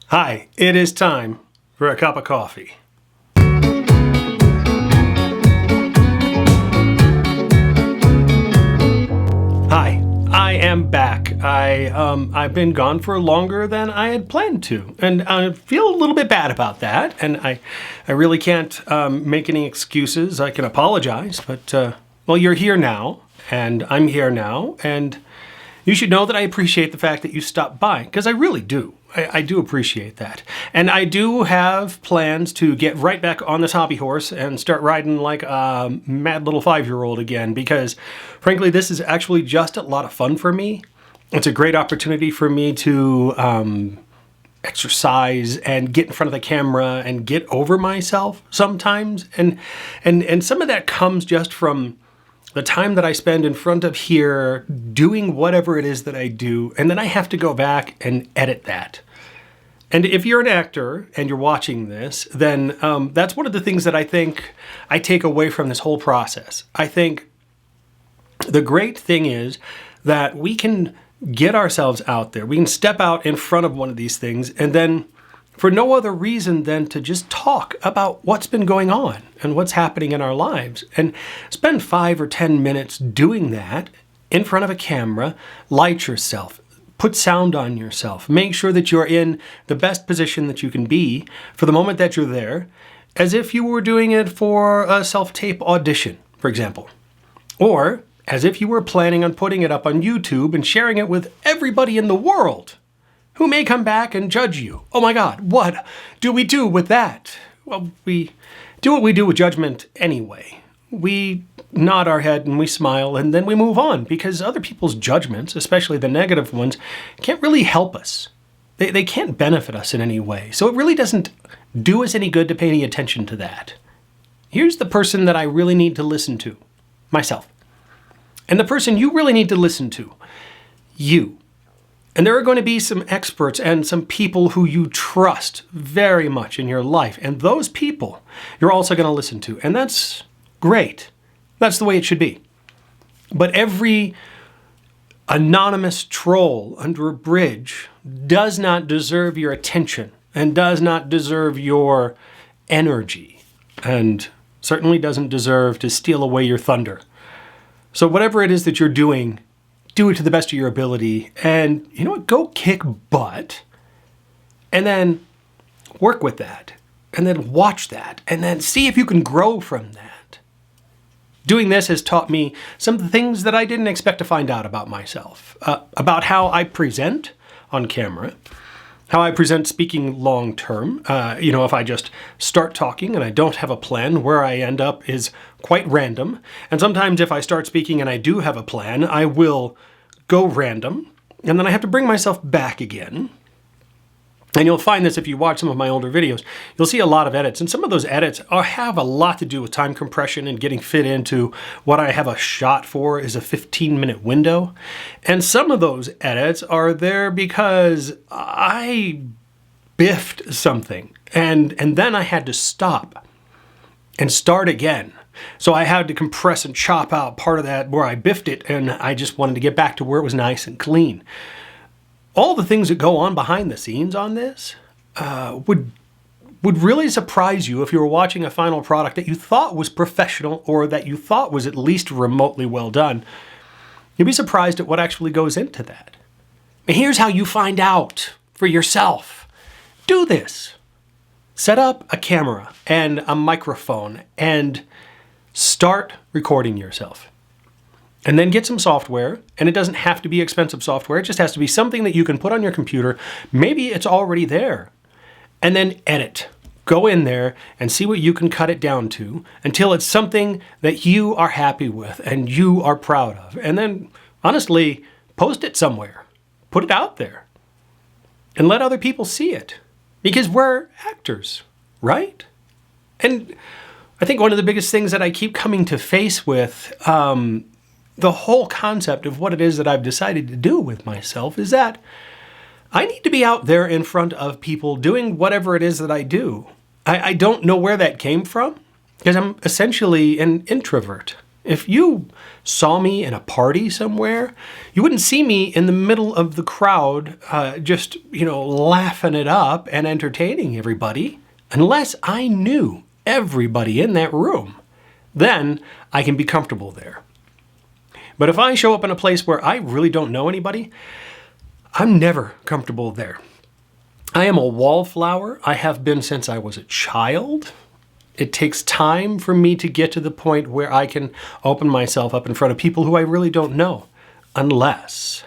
Hi, it is time for a cup of coffee. Hi, I am back. I've been gone for longer than I had planned to, and I feel a little bit bad about that. And I really can't make any excuses. I can apologize, but well, you're here now, and I'm here now, and you should know that I appreciate the fact that you stopped by, because I really do. I do appreciate that. And I do have plans to get right back on this hobby horse and start riding like a mad little 5-year-old again, because frankly, this is actually just a lot of fun for me. It's a great opportunity for me to exercise and get in front of the camera and get over myself sometimes. And some of that comes just from the time that I spend in front of here doing whatever it is that I do, and then I have to go back and edit that. And if you're an actor and you're watching this, then that's one of the things that I think I take away from this whole process. I think the great thing is that we can get ourselves out there. We can step out in front of one of these things, and then for no other reason than to just talk about what's been going on and what's happening in our lives, and spend 5 or 10 minutes doing that in front of a camera. Light yourself, put sound on yourself, make sure that you're in the best position that you can be for the moment that you're there, as if you were doing it for a self-tape audition, for example, or as if you were planning on putting it up on YouTube and sharing it with everybody in the world, who may come back and judge you. Oh my God, what do we do with that? Well, we do what we do with judgment anyway. We nod our head and we smile, and then we move on, because other people's judgments, especially the negative ones, can't really help us. They can't benefit us in any way. So it really doesn't do us any good to pay any attention to that. Here's the person that I really need to listen to, myself. And the person you really need to listen to, you. And there are going to be some experts and some people who you trust very much in your life. And those people you're also going to listen to. And that's great. That's the way it should be. But every anonymous troll under a bridge does not deserve your attention and does not deserve your energy, and certainly doesn't deserve to steal away your thunder. So whatever it is that you're doing, do it to the best of your ability, and you know what, go kick butt, and then work with that, and then watch that, and then see if you can grow from that. Doing this has taught me some things that I didn't expect to find out about myself, about how I present on camera, how I present speaking long term. If I just start talking and I don't have a plan, where I end up is quite random. And sometimes if I start speaking and I do have a plan, I will go random, and then I have to bring myself back again. And you'll find this if you watch some of my older videos. You'll see a lot of edits, and some of those edits have a lot to do with time compression and getting fit into what I have a shot for is a 15-minute window. And some of those edits are there because I biffed something, and then I had to stop and start again. So I had to compress and chop out part of that where I biffed it, and I just wanted to get back to where it was nice and clean. All the things that go on behind the scenes on this would really surprise you if you were watching a final product that you thought was professional, or that you thought was at least remotely well done. You'd be surprised at what actually goes into that. And here's how you find out for yourself. Do this. Set up a camera and a microphone and start recording yourself. And then get some software, and it doesn't have to be expensive software. It just has to be something that you can put on your computer. Maybe it's already there. And then edit. Go in there and see what you can cut it down to until it's something that you are happy with and you are proud of. And then, honestly, post it somewhere. Put it out there. And let other people see it. Because we're actors, right? And I think one of the biggest things that I keep coming to face with the whole concept of what it is that I've decided to do with myself is that I need to be out there in front of people doing whatever it is that I do. I don't know where that came from, because I'm essentially an introvert. If you saw me in a party somewhere, you wouldn't see me in the middle of the crowd just, laughing it up and entertaining everybody unless I knew everybody in that room. Then I can be comfortable there. But if I show up in a place where I really don't know anybody, I'm never comfortable there. I am a wallflower. I have been since I was a child. It takes time for me to get to the point where I can open myself up in front of people who I really don't know, unless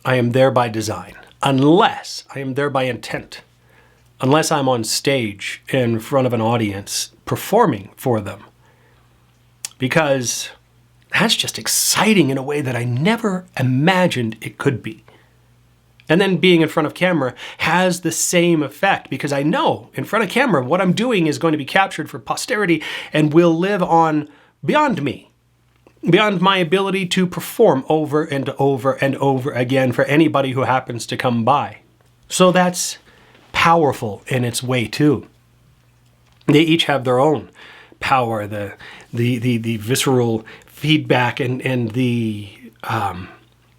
I am there by design, unless I am there by intent, unless I'm on stage in front of an audience performing for them. Because that's just exciting in a way that I never imagined it could be. And then being in front of camera has the same effect because I know in front of camera what I'm doing is going to be captured for posterity and will live on beyond me, beyond my ability to perform over and over and over again for anybody who happens to come by. So that's powerful in its way too. They each have their own power, the visceral feedback and the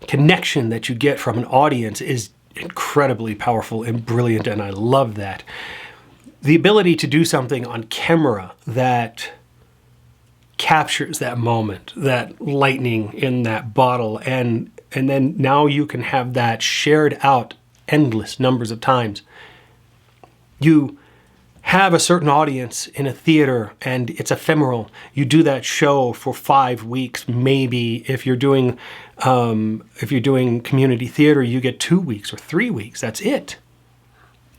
connection that you get from an audience is incredibly powerful and brilliant, and I love that. The ability to do something on camera that captures that moment, that lightning in that bottle, and then now you can have that shared out endless numbers of times. You have a certain audience in a theater and it's ephemeral. You do that show for 5 weeks, maybe. If you're doing community theater, you get 2 weeks or 3 weeks. That's it.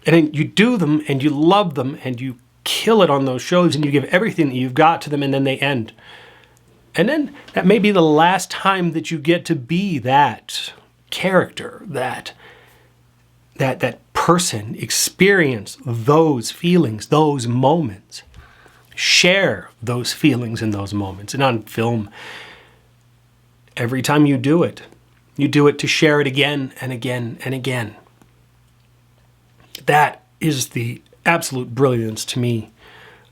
And then you do them and you love them and you kill it on those shows and you give everything that you've got to them and then they end. And then that may be the last time that you get to be that character, that person, experience those feelings, those moments, share those feelings in those moments. And on film, every time you do it to share it again and again and again. That is the absolute brilliance to me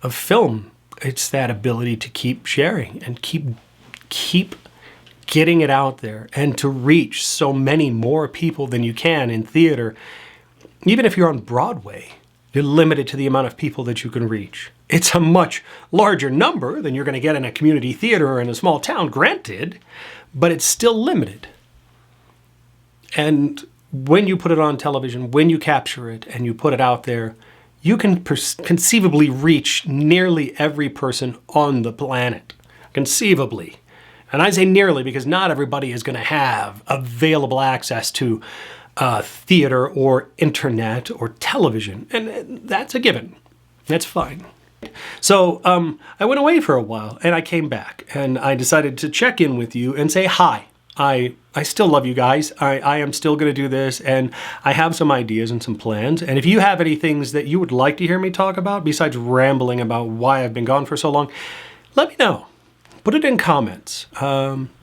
of film. It's that ability to keep sharing and keep getting it out there and to reach so many more people than you can in theater. Even if you're on Broadway, you're limited to the amount of people that you can reach. It's a much larger number than you're going to get in a community theater or in a small town, granted, but it's still limited. And when you put it on television, when you capture it and you put it out there, you can conceivably reach nearly every person on the planet. Conceivably. And I say nearly because not everybody is going to have available access to theater or internet or television. And that's a given. That's fine. So I went away for a while and I came back and I decided to check in with you and say hi. I still love you guys. I am still going to do this and I have some ideas and some plans. And if you have any things that you would like to hear me talk about besides rambling about why I've been gone for so long, let me know. Put it in comments.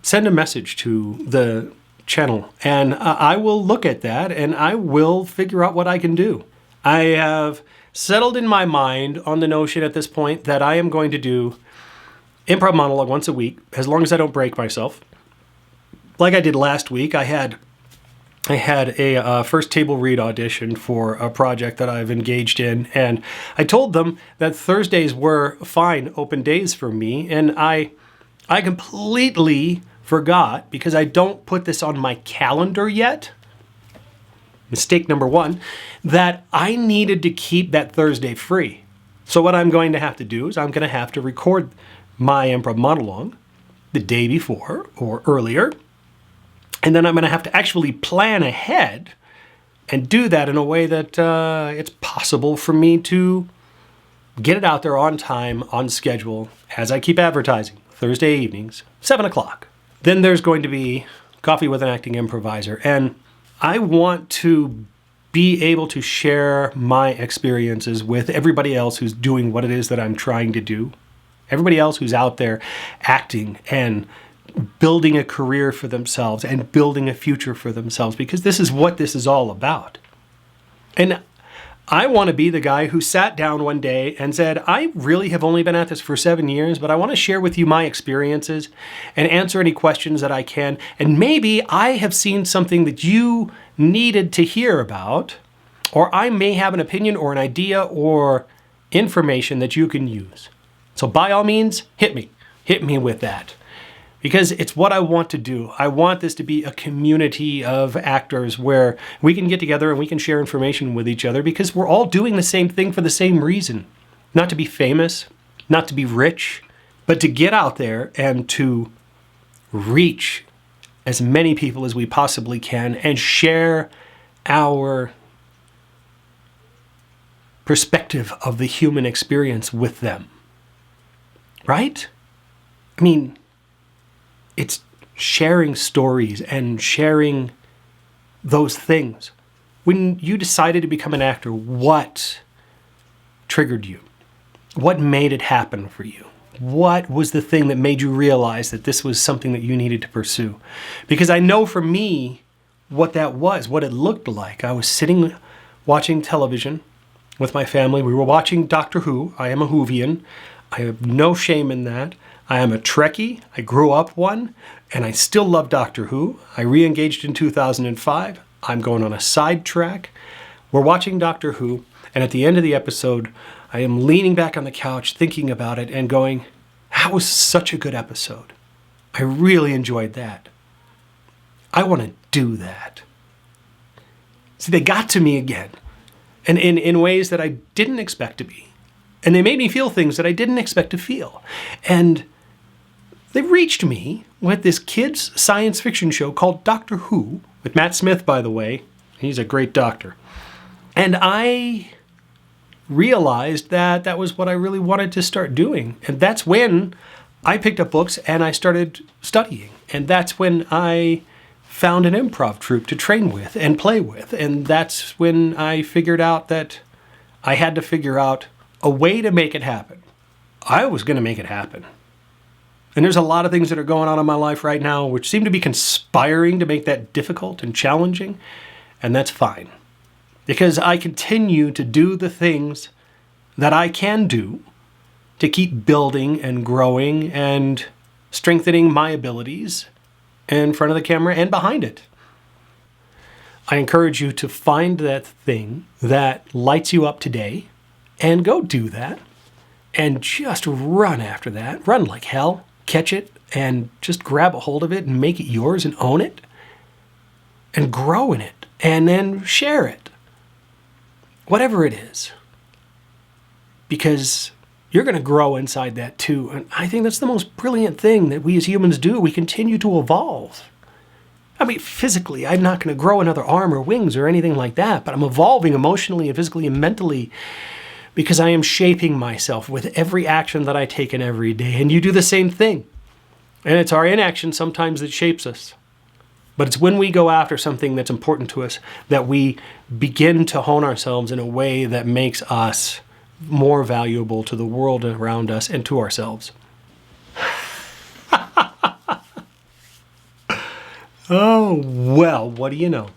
Send a message to the channel and I will look at that and I will figure out what I can do. I have settled in my mind on the notion at this point that I am going to do Improv Monologue once a week as long as I don't break myself. Like I did last week, I had a first table read audition for a project that I've engaged in, and I told them that Thursdays were fine open days for me, and I completely forgot, because I don't put this on my calendar yet, mistake number one, that I needed to keep that Thursday free. So what I'm going to have to do is I'm going to have to record my improv monologue the day before or earlier, and then I'm going to have to actually plan ahead and do that in a way that it's possible for me to get it out there on time, on schedule, as I keep advertising, Thursday evenings, 7 o'clock. Then there's going to be Coffee with an Acting Improviser, and I want to be able to share my experiences with everybody else who's doing what it is that I'm trying to do. Everybody else who's out there acting and building a career for themselves and building a future for themselves, because this is what this is all about. And I want to be the guy who sat down one day and said, I really have only been at this for 7 years, but I want to share with you my experiences and answer any questions that I can. And maybe I have seen something that you needed to hear about, or I may have an opinion or an idea or information that you can use. So by all means, hit me. Hit me with that. Because it's what I want to do. I want this to be a community of actors where we can get together and we can share information with each other because we're all doing the same thing for the same reason. Not to be famous, not to be rich, but to get out there and to reach as many people as we possibly can and share our perspective of the human experience with them. Right? I mean, it's sharing stories and sharing those things. When you decided to become an actor, what triggered you? What made it happen for you? What was the thing that made you realize that this was something that you needed to pursue? Because I know for me what that was, what it looked like. I was sitting watching television with my family. We were watching Doctor Who. I am a Whovian. I have no shame in that. I am a Trekkie. I grew up one, and I still love Doctor Who. I re-engaged in 2005. I'm going on a sidetrack. We're watching Doctor Who, and at the end of the episode, I am leaning back on the couch thinking about it and going, that was such a good episode. I really enjoyed that. I want to do that. See, they got to me again, and in ways that I didn't expect to be. And they made me feel things that I didn't expect to feel. And they reached me with this kids' science fiction show called Doctor Who, with Matt Smith, by the way. He's a great doctor. And I realized that that was what I really wanted to start doing. And that's when I picked up books and I started studying. And that's when I found an improv troupe to train with and play with. And that's when I figured out that I had to figure out a way to make it happen. I was going to make it happen. And there's a lot of things that are going on in my life right now which seem to be conspiring to make that difficult and challenging. And that's fine. Because I continue to do the things that I can do to keep building and growing and strengthening my abilities in front of the camera and behind it. I encourage you to find that thing that lights you up today and go do that and just run after that. Run like hell. Catch it and just grab a hold of it and make it yours and own it and grow in it and then share it. Whatever it is. Because you're going to grow inside that too. And I think that's the most brilliant thing that we as humans do. We continue to evolve. I mean, physically, I'm not going to grow another arm or wings or anything like that, but I'm evolving emotionally and physically and mentally because I am shaping myself with every action that I take in every day. And you do the same thing. And it's our inaction sometimes that shapes us. But it's when we go after something that's important to us that we begin to hone ourselves in a way that makes us more valuable to the world around us and to ourselves. Oh, well, what do you know?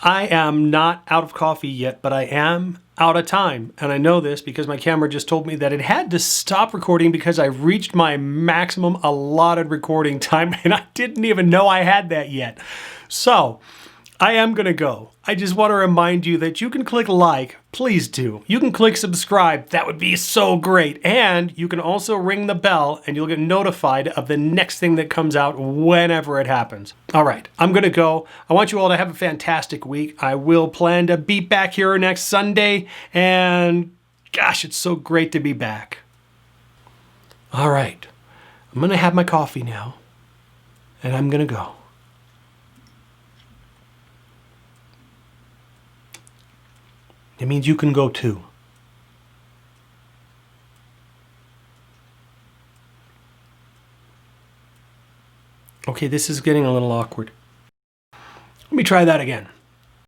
I am not out of coffee yet, but I am out of time. And I know this because my camera just told me that it had to stop recording because I reached my maximum allotted recording time and I didn't even know I had that yet. So I am going to go. I just want to remind you that you can click like, please do. You can click subscribe, that would be so great. And you can also ring the bell and you'll get notified of the next thing that comes out whenever it happens. All right, I'm going to go. I want you all to have a fantastic week. I will plan to be back here next Sunday. And gosh, it's so great to be back. All right, I'm going to have my coffee now and I'm going to go. It means you can go too. Okay, this is getting a little awkward. Let me try that again.